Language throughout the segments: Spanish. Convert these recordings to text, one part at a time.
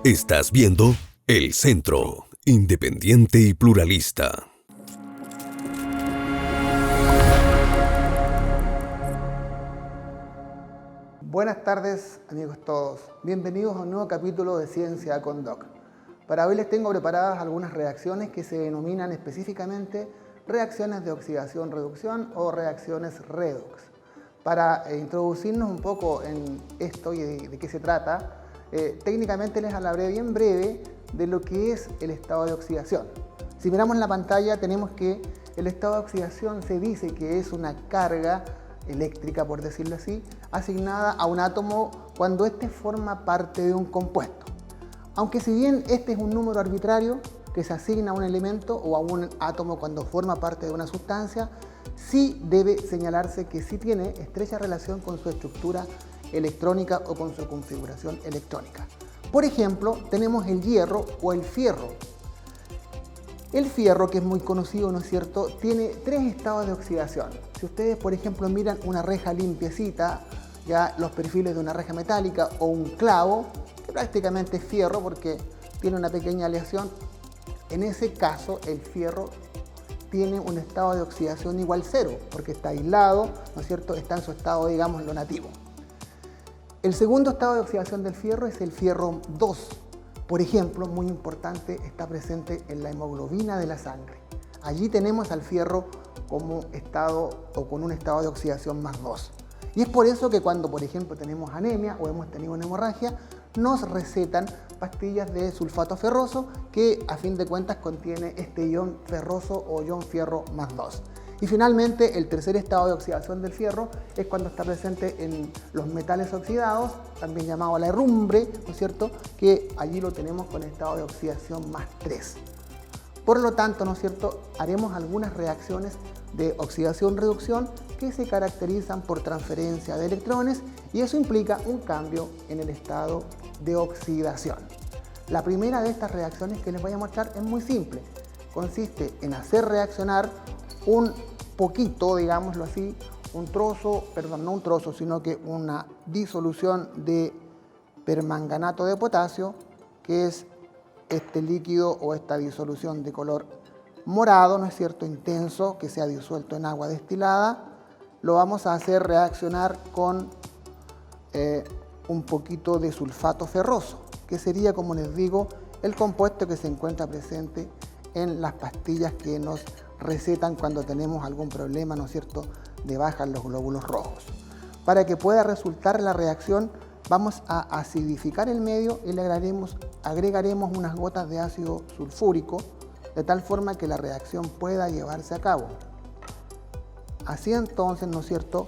Estás viendo El Centro, independiente y pluralista. Buenas tardes, amigos todos. Bienvenidos a un nuevo capítulo de Ciencia con Doc. Para hoy les tengo preparadas algunas reacciones que se denominan específicamente reacciones de oxidación-reducción o reacciones redox. Para introducirnos un poco en esto y de qué se trata, técnicamente les hablaré bien breve de lo que es el estado de oxidación. Si miramos en la pantalla tenemos que el estado de oxidación se dice que es una carga eléctrica, por decirlo así, asignada a un átomo cuando éste forma parte de un compuesto. Aunque si bien este es un número arbitrario que se asigna a un elemento o a un átomo cuando forma parte de una sustancia, sí debe señalarse que sí tiene estrecha relación con su estructura electrónica o con su configuración electrónica. Por ejemplo, tenemos el hierro o el fierro. El fierro, que es muy conocido, ¿no es cierto?, tiene tres estados de oxidación. Si ustedes, por ejemplo, miran una reja limpiecita, ya los perfiles de una reja metálica o un clavo, que prácticamente es fierro porque tiene una pequeña aleación, en ese caso el fierro tiene un estado de oxidación igual cero, porque está aislado, ¿no es cierto?, está en su estado, digamos, lo nativo. El segundo estado de oxidación del fierro es el fierro 2. Por ejemplo, muy importante, está presente en la hemoglobina de la sangre. Allí tenemos al fierro como estado o con un estado de oxidación más 2. Y es por eso que cuando, por ejemplo, tenemos anemia o hemos tenido una hemorragia, nos recetan pastillas de sulfato ferroso que a fin de cuentas contiene este ion ferroso o ion fierro más 2. Y finalmente, el tercer estado de oxidación del fierro es cuando está presente en los metales oxidados, también llamado la herrumbre, ¿no es cierto?, que allí lo tenemos con estado de oxidación más 3. Por lo tanto, ¿no es cierto?, haremos algunas reacciones de oxidación-reducción que se caracterizan por transferencia de electrones y eso implica un cambio en el estado de oxidación. La primera de estas reacciones que les voy a mostrar es muy simple. Consiste en hacer reaccionar un poquito, digámoslo así, no un trozo, sino que una disolución de permanganato de potasio, que es este líquido o esta disolución de color morado, ¿no es cierto?, intenso, que se ha disuelto en agua destilada. Lo vamos a hacer reaccionar con un poquito de sulfato ferroso, que sería, como les digo, el compuesto que se encuentra presente en las pastillas que nos recetan cuando tenemos algún problema, ¿no es cierto?, de baja en los glóbulos rojos. Para que pueda resultar la reacción, vamos a acidificar el medio y le agregaremos unas gotas de ácido sulfúrico, de tal forma que la reacción pueda llevarse a cabo. Así entonces, ¿no es cierto?,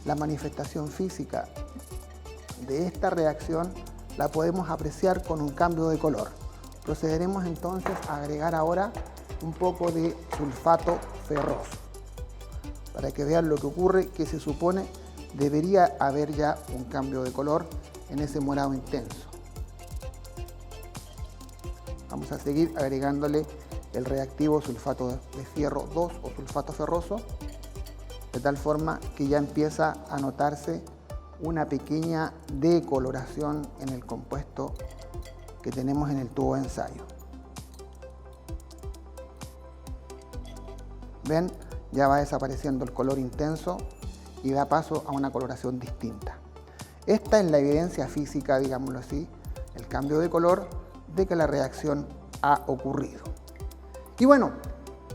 la manifestación física de esta reacción la podemos apreciar con un cambio de color. Procederemos entonces a agregar ahora un poco de sulfato ferroso para que vean lo que ocurre, que se supone debería haber ya un cambio de color en ese morado intenso. Vamos a seguir agregándole el reactivo sulfato de fierro 2 o sulfato ferroso, de tal forma que ya empieza a notarse una pequeña decoloración en el compuesto que tenemos en el tubo de ensayo. ¿Ven? Ya va desapareciendo el color intenso y da paso a una coloración distinta. Esta es la evidencia física, digámoslo así, el cambio de color de que la reacción ha ocurrido. Y bueno,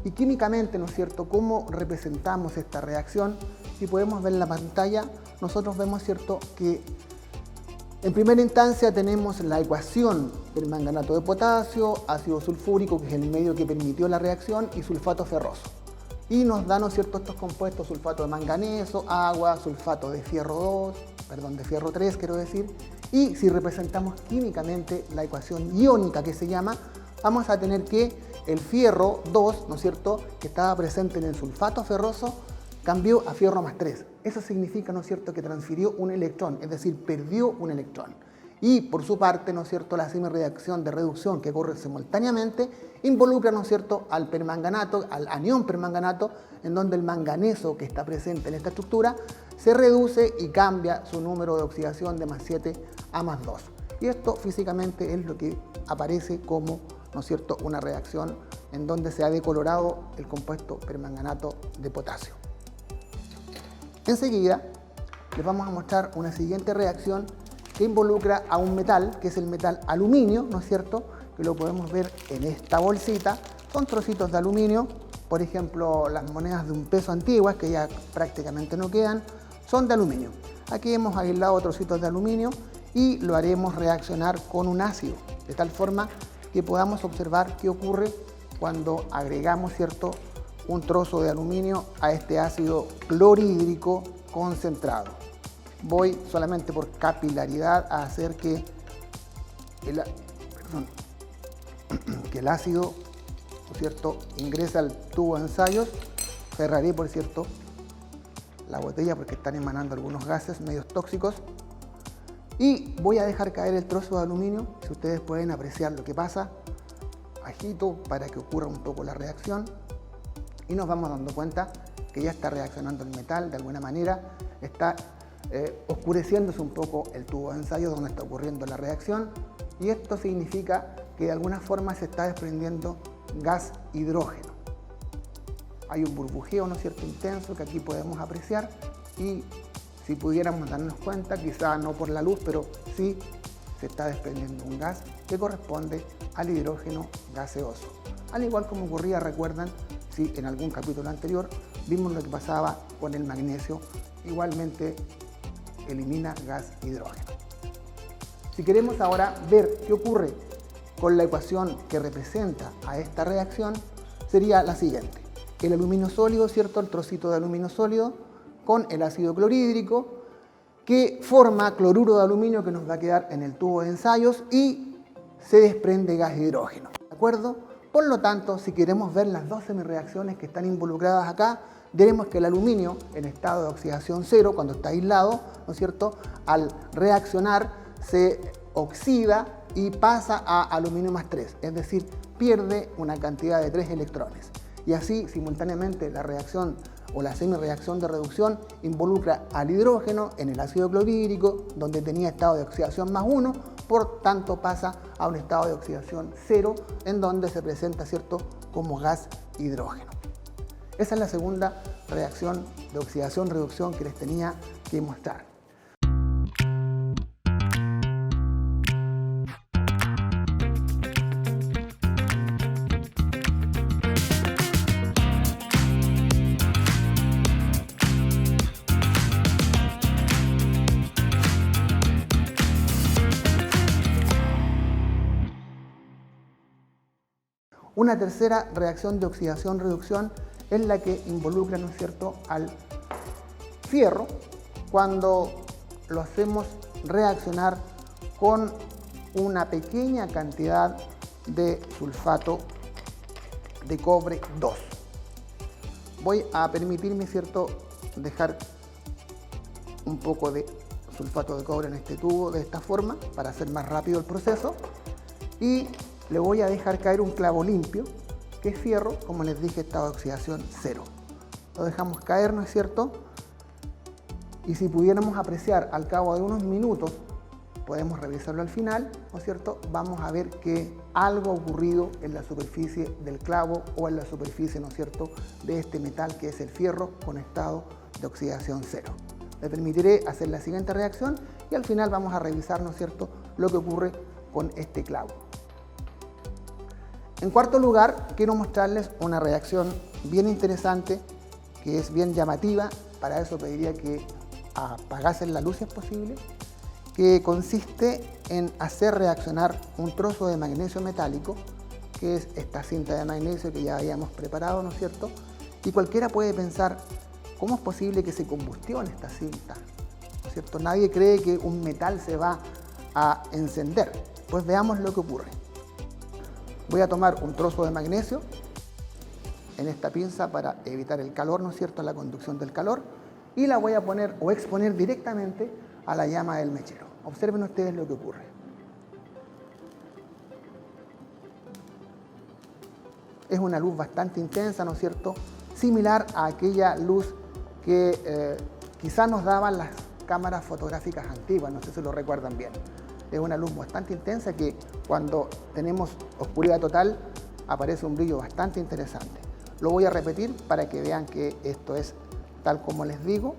y químicamente, ¿no es cierto?, ¿cómo representamos esta reacción? Si podemos ver en la pantalla, nosotros vemos, ¿cierto?, que en primera instancia tenemos la ecuación del manganato de potasio, ácido sulfúrico, que es el medio que permitió la reacción, y sulfato ferroso. Y nos dan, ¿no es cierto?, estos compuestos: sulfato de manganeso, agua, sulfato de fierro 3, quiero decir. Y si representamos químicamente la ecuación iónica, que se llama, vamos a tener que el fierro 2, ¿no es cierto?, que estaba presente en el sulfato ferroso, cambió a fierro más 3. Eso significa, ¿no es cierto?, que transfirió un electrón, es decir, perdió un electrón. Y por su parte, ¿no es cierto?, la semireacción de reducción que ocurre simultáneamente involucra, ¿no es cierto?, al permanganato, al anión permanganato, en donde el manganeso que está presente en esta estructura se reduce y cambia su número de oxidación de +7 a +2. Y esto físicamente es lo que aparece como, ¿no es cierto?, una reacción en donde se ha decolorado el compuesto permanganato de potasio. Enseguida les vamos a mostrar una siguiente reacción que involucra a un metal, que es el metal aluminio, ¿no es cierto?, que lo podemos ver en esta bolsita. Son trocitos de aluminio, por ejemplo, las monedas de un peso antiguas, que ya prácticamente no quedan, son de aluminio. Aquí hemos aislado trocitos de aluminio y lo haremos reaccionar con un ácido, de tal forma que podamos observar qué ocurre cuando agregamos, ¿cierto?, un trozo de aluminio a este ácido clorhídrico concentrado. Voy solamente por capilaridad a hacer que el ácido, ¿no es cierto?, ingrese al tubo de ensayos. Cerraré, por cierto, la botella porque están emanando algunos gases medios tóxicos. Y voy a dejar caer el trozo de aluminio. Si ustedes pueden apreciar lo que pasa, agito para que ocurra un poco la reacción. Y nos vamos dando cuenta que ya está reaccionando el metal de alguna manera. Está oscureciéndose un poco el tubo de ensayo donde está ocurriendo la reacción. Y esto significa que de alguna forma se está desprendiendo gas hidrógeno. Hay un burbujeo, ¿no es cierto?, intenso que aquí podemos apreciar, y si pudiéramos darnos cuenta, quizá no por la luz, pero sí se está desprendiendo un gas que corresponde al hidrógeno gaseoso. Al igual como ocurría, recuerdan, si en algún capítulo anterior vimos lo que pasaba con el magnesio, igualmente elimina gas hidrógeno. Si queremos ahora ver qué ocurre con la ecuación que representa a esta reacción, sería la siguiente. El aluminio sólido, ¿cierto?, el trocito de aluminio sólido con el ácido clorhídrico que forma cloruro de aluminio que nos va a quedar en el tubo de ensayos y se desprende gas hidrógeno, ¿de acuerdo? Por lo tanto, si queremos ver las dos semireacciones que están involucradas acá, veremos que el aluminio en estado de oxidación cero, cuando está aislado, ¿no es cierto?, al reaccionar se oxida y pasa a aluminio +3, es decir, pierde una cantidad de 3 electrones. Y así, simultáneamente, la reacción o la semireacción de reducción involucra al hidrógeno en el ácido clorhídrico, donde tenía estado de oxidación +1, por tanto pasa a un estado de oxidación 0, en donde se presenta, ¿cierto?, como gas hidrógeno. Esa es la segunda reacción de oxidación-reducción que les tenía que mostrar. Una tercera reacción de oxidación-reducción es la que involucra, ¿no es cierto?, al fierro cuando lo hacemos reaccionar con una pequeña cantidad de sulfato de cobre 2. Voy a permitirme, ¿cierto?, dejar un poco de sulfato de cobre en este tubo de esta forma para hacer más rápido el proceso, y le voy a dejar caer un clavo limpio, que es fierro, como les dije, estado de oxidación 0. Lo dejamos caer, ¿no es cierto? Y si pudiéramos apreciar al cabo de unos minutos, podemos revisarlo al final, ¿no es cierto?, vamos a ver que algo ha ocurrido en la superficie del clavo o en la superficie, ¿no es cierto?, de este metal que es el fierro con estado de oxidación 0. Le permitiré hacer la siguiente reacción y al final vamos a revisar, ¿no es cierto?, lo que ocurre con este clavo. En cuarto lugar, quiero mostrarles una reacción bien interesante, que es bien llamativa. Para eso pediría que apagasen la luz si es posible, que consiste en hacer reaccionar un trozo de magnesio metálico, que es esta cinta de magnesio que ya habíamos preparado, ¿no es cierto? Y cualquiera puede pensar, ¿cómo es posible que se combustione esta cinta? ¿No es cierto? Nadie cree que un metal se va a encender. Pues veamos lo que ocurre. Voy a tomar un trozo de magnesio en esta pinza para evitar el calor, ¿no es cierto?, la conducción del calor, y la voy a poner o exponer directamente a la llama del mechero. Observen ustedes lo que ocurre. Es una luz bastante intensa, ¿no es cierto?, similar a aquella luz que quizás nos daban las cámaras fotográficas antiguas, no sé si lo recuerdan bien. Es una luz bastante intensa que cuando tenemos oscuridad total aparece un brillo bastante interesante. Lo voy a repetir para que vean que esto es tal como les digo.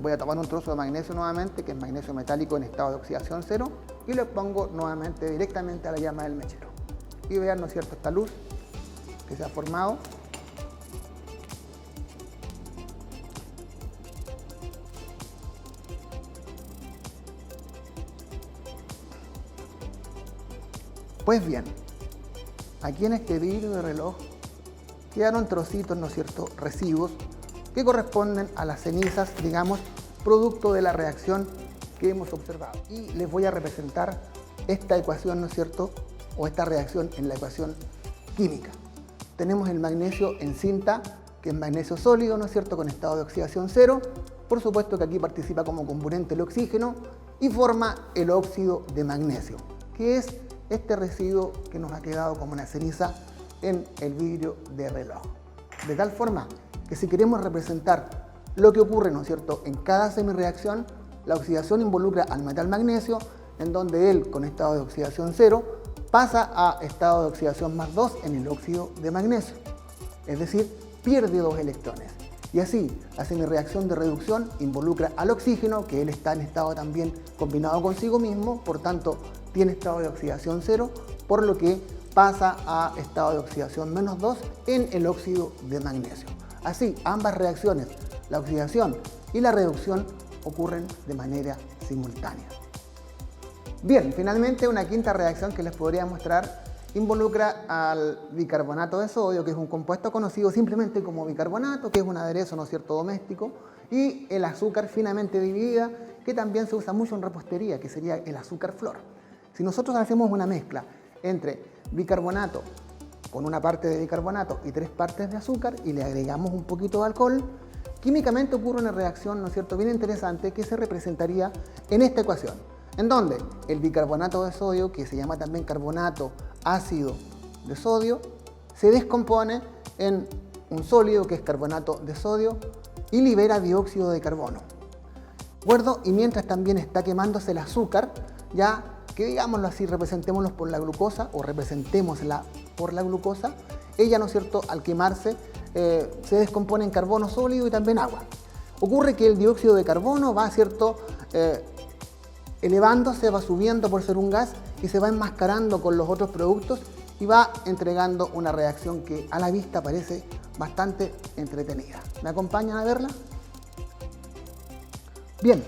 Voy a tomar un trozo de magnesio nuevamente, que es magnesio metálico en estado de oxidación cero, y lo pongo nuevamente directamente a la llama del mechero. Y vean, ¿no es cierto?, esta luz que se ha formado. Pues bien, aquí en este vidrio de reloj quedaron trocitos, ¿no es cierto?, residuos que corresponden a las cenizas, digamos, producto de la reacción que hemos observado. Y les voy a representar esta ecuación, ¿no es cierto?, o esta reacción en la ecuación química. Tenemos el magnesio en cinta, que es magnesio sólido, ¿no es cierto?, con estado de oxidación cero. Por supuesto que aquí participa como componente el oxígeno y forma el óxido de magnesio, que es este residuo que nos ha quedado como una ceniza en el vidrio de reloj. De tal forma que si queremos representar lo que ocurre, ¿no es cierto?, en cada semireacción, la oxidación involucra al metal magnesio, en donde él, con estado de oxidación cero, pasa a estado de oxidación más 2 en el óxido de magnesio. Es decir, pierde 2 electrones. Y así, la semireacción de reducción involucra al oxígeno, que él está en estado también combinado consigo mismo, por tanto, tiene estado de oxidación cero, por lo que pasa a estado de oxidación menos 2 en el óxido de magnesio. Así, ambas reacciones, la oxidación y la reducción, ocurren de manera simultánea. Bien, finalmente una quinta reacción que les podría mostrar involucra al bicarbonato de sodio, que es un compuesto conocido simplemente como bicarbonato, que es un aderezo, ¿no es cierto?, doméstico, y el azúcar finamente dividida, que también se usa mucho en repostería, que sería el azúcar flor. Si nosotros hacemos una mezcla entre bicarbonato con una parte de bicarbonato y 3 partes de azúcar y le agregamos un poquito de alcohol, químicamente ocurre una reacción, ¿no es cierto?, bien interesante que se representaría en esta ecuación, en donde el bicarbonato de sodio, que se llama también carbonato ácido de sodio, se descompone en un sólido que es carbonato de sodio y libera dióxido de carbono. ¿De acuerdo? Y mientras también está quemándose el azúcar, ya que digámoslo así, representémoslo por la glucosa o representémosla por la glucosa, ella, ¿no es cierto?, al quemarse se descompone en carbono sólido y también agua. Ocurre que el dióxido de carbono va, ¿cierto?, elevándose, va subiendo por ser un gas y se va enmascarando con los otros productos y va entregando una reacción que a la vista parece bastante entretenida. ¿Me acompañan a verla? Bien,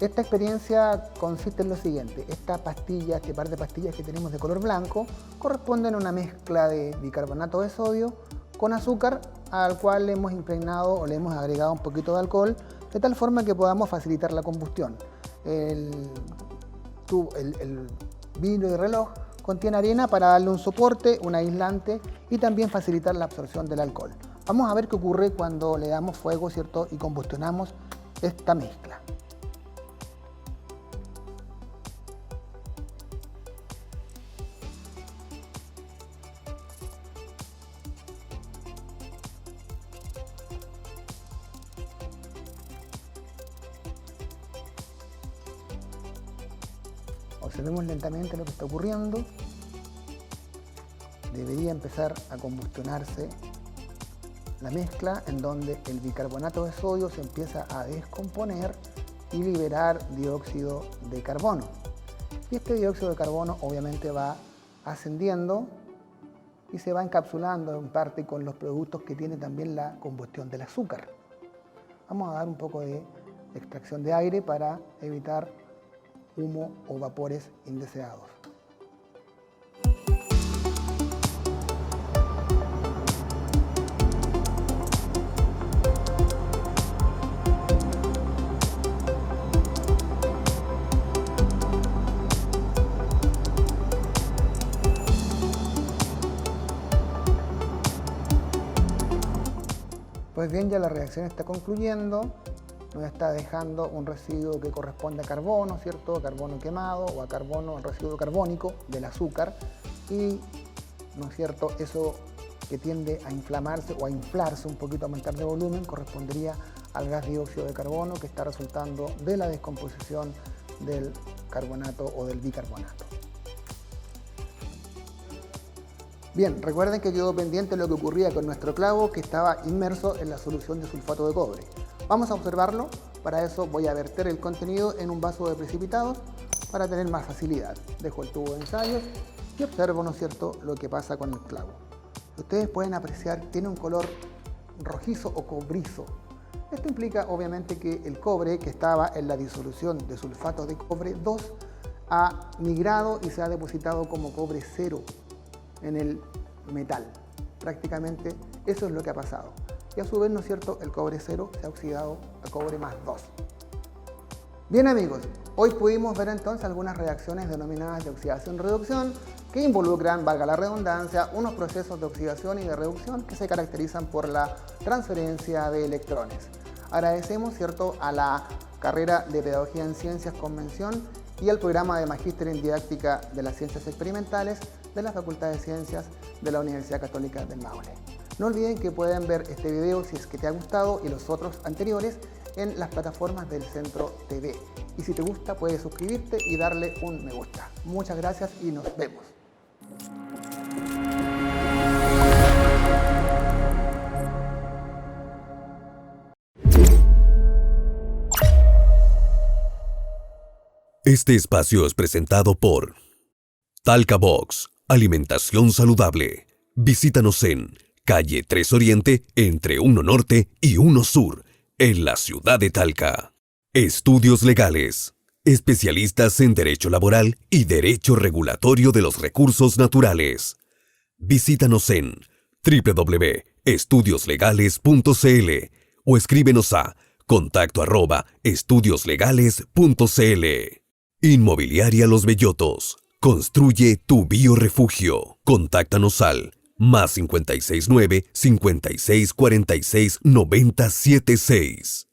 esta experiencia consiste en lo siguiente. Esta pastilla, este par de pastillas que tenemos de color blanco, corresponden a una mezcla de bicarbonato de sodio con azúcar, al cual le hemos impregnado o le hemos agregado un poquito de alcohol, de tal forma que podamos facilitar la combustión. El vidrio de reloj contiene arena para darle un soporte, un aislante y también facilitar la absorción del alcohol. Vamos a ver qué ocurre cuando le damos fuego, ¿cierto?, y combustionamos esta mezcla. Observemos lentamente lo que está ocurriendo. Debería empezar a combustionarse la mezcla, en donde el bicarbonato de sodio se empieza a descomponer y liberar dióxido de carbono. Y este dióxido de carbono obviamente va ascendiendo y se va encapsulando en parte con los productos que tiene también la combustión del azúcar. Vamos a dar un poco de extracción de aire para evitar humo o vapores indeseados. Pues bien, ya la reacción está concluyendo. Nos está dejando un residuo que corresponde a carbono, ¿cierto? A carbono quemado o a carbono, residuo carbónico del azúcar. Y, ¿no es cierto?, eso que tiende a inflamarse o a inflarse un poquito, a aumentar de volumen, correspondería al gas dióxido de carbono que está resultando de la descomposición del carbonato o del bicarbonato. Bien, recuerden que quedó pendiente lo que ocurría con nuestro clavo que estaba inmerso en la solución de sulfato de cobre. Vamos a observarlo. Para eso voy a verter el contenido en un vaso de precipitados para tener más facilidad. Dejo el tubo de ensayos y observo, ¿no es cierto?, lo que pasa con el clavo. Ustedes pueden apreciar, tiene un color rojizo o cobrizo. Esto implica obviamente que el cobre que estaba en la disolución de sulfato de cobre 2 ha migrado y se ha depositado como cobre 0 en el metal. Prácticamente eso es lo que ha pasado. Y a su vez, ¿no es cierto?, el cobre 0 se ha oxidado a cobre más 2. Bien amigos, hoy pudimos ver entonces algunas reacciones denominadas de oxidación-reducción que involucran, valga la redundancia, unos procesos de oxidación y de reducción que se caracterizan por la transferencia de electrones. Agradecemos, ¿cierto?, a la carrera de Pedagogía en Ciencias con mención y al programa de Magíster en Didáctica de las Ciencias Experimentales de la Facultad de Ciencias de la Universidad Católica del Maule. No olviden que pueden ver este video si es que te ha gustado y los otros anteriores en las plataformas del Centro TV. Y si te gusta, puedes suscribirte y darle un me gusta. Muchas gracias y nos vemos. Este espacio es presentado por Talca Box, alimentación saludable. Visítanos en calle 3 Oriente, entre 1 Norte y 1 Sur, en la ciudad de Talca. Estudios Legales, especialistas en Derecho Laboral y Derecho Regulatorio de los Recursos Naturales. Visítanos en www.estudioslegales.cl o escríbenos a contacto@estudioslegales.cl. Inmobiliaria Los Bellotos. Construye tu biorefugio. Contáctanos al +569 5646 9076.